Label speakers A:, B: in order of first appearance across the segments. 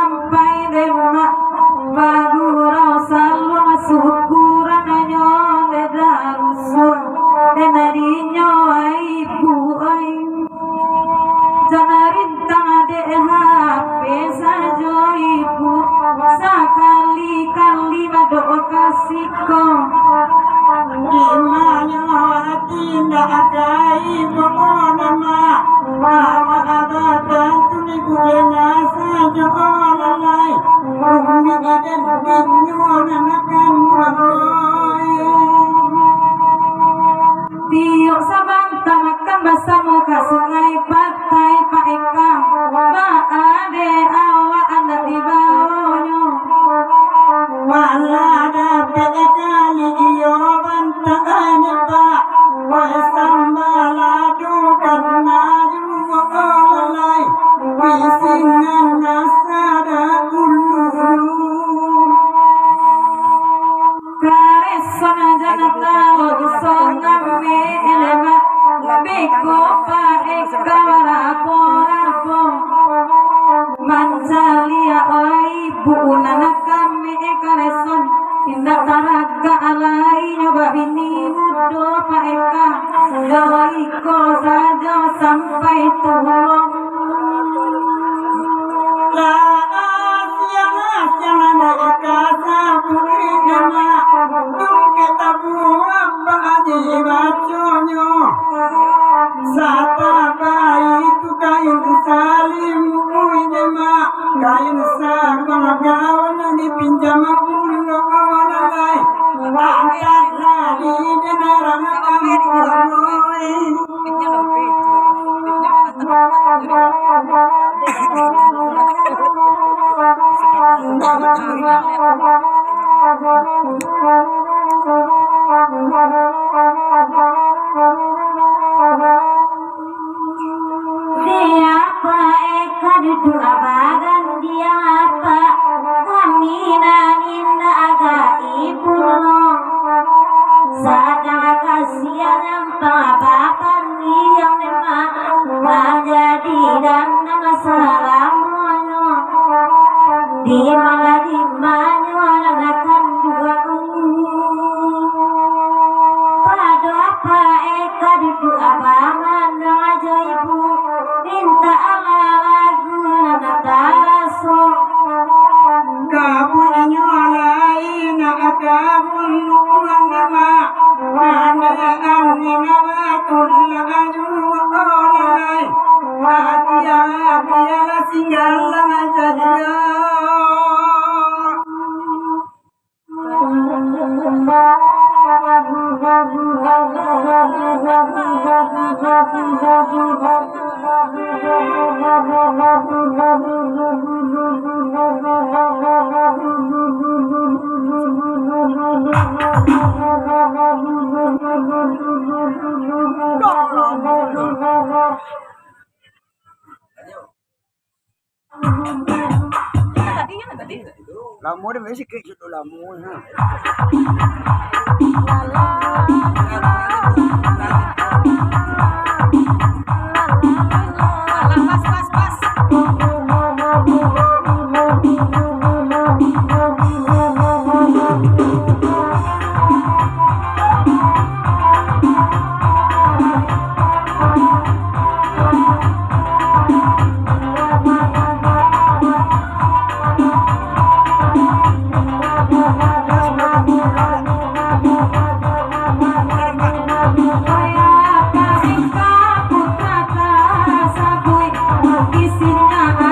A: sampai demak baguro salung syukuran nyo dedarusun denarinya ibu ai janarintang ade HP sajo ibu sakali-kali madoa kasihku
B: dimana tindak akai nama bahwa abatan tuni kujena saja olalai bumi dan binyon akan
A: tiok sabanta makan bersama ke sungai Patai Pak Eka Pak ade awak anak di bawahnya
B: wala dapat kali iyo bantaan pak wasambala dukan maju olalai wisingan nasada ulu
A: kareson jana tahu sonam me elema beko Pak Eka rapo mancalia ibu nana kami kareson tindak taraga alai nyoba ini mudo Pak Eka joiko saja sampai turun
B: la asyang mereka saburi nama tungke tabu apa aji baconyo sata bayi tu kain salim uidema kain sakon gawan dipinjam pulo awalai angkat lagi denarang kampung
A: siapa Eka duduk abagan dia apa kami indah agak ibu sadar kasihan yang bapak yang memang menjadi dan salamono di mana akan dua pada apa Eka duduk abangan aja ibu minta lagu nataraso
B: kamu nyolai nak kamu nulang nama mana angin abatul laju olai dia singgah aja lamu dia mesti kayak gitu lamu
A: Isinya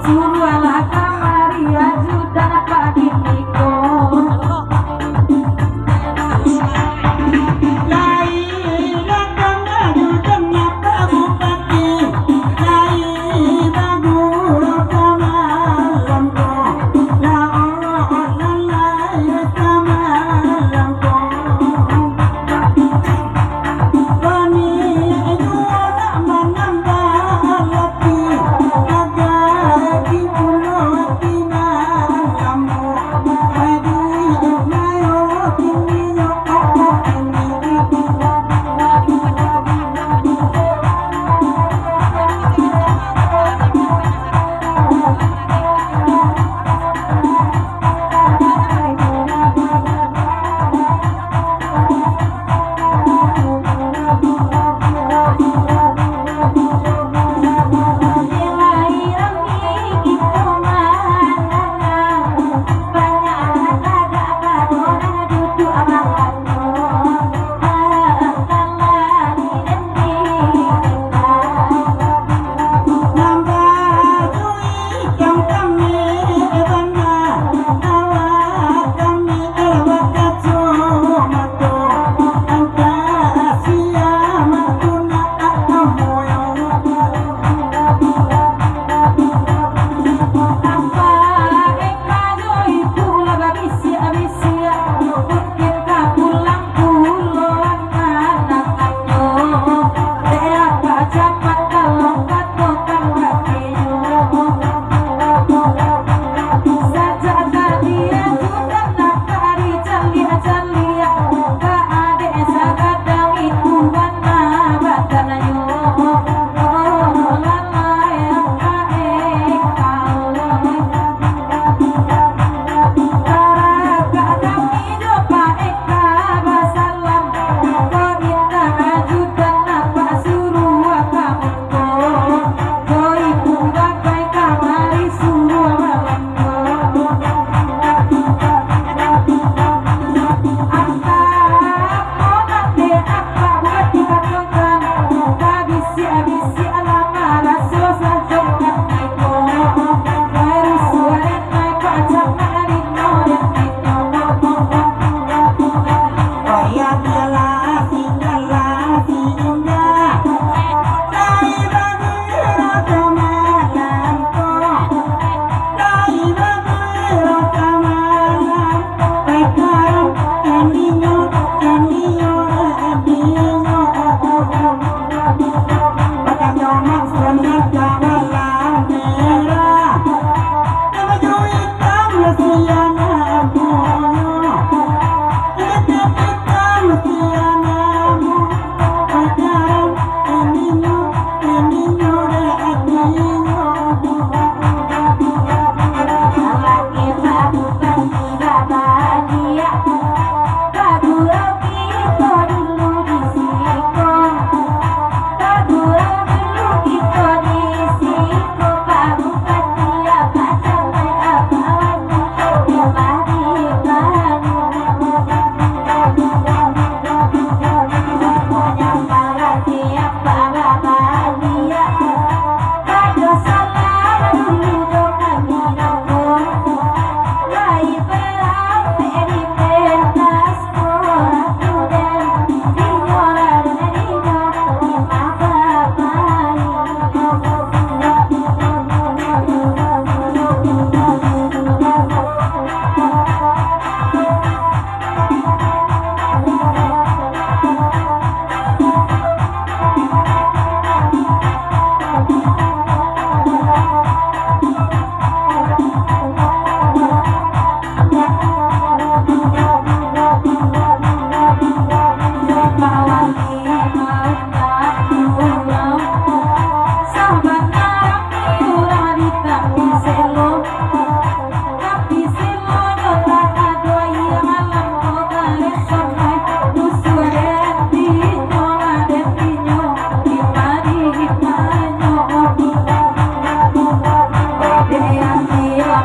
A: suruhlah kamari ajudan pagi niko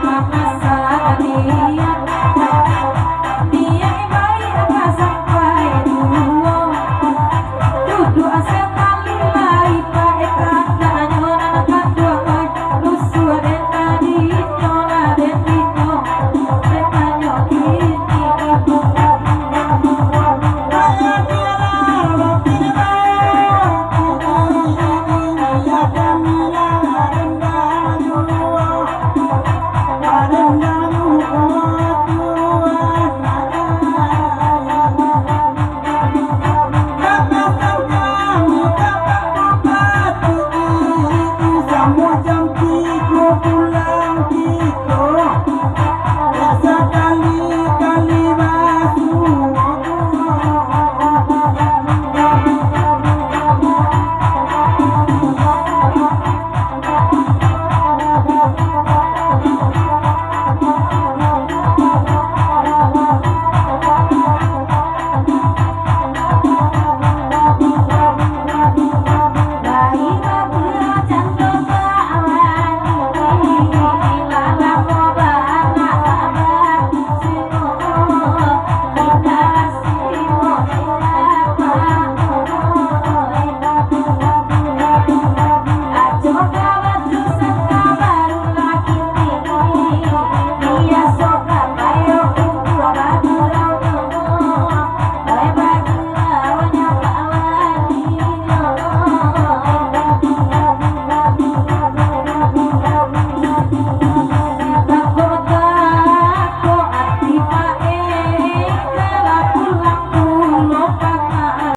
A: Mama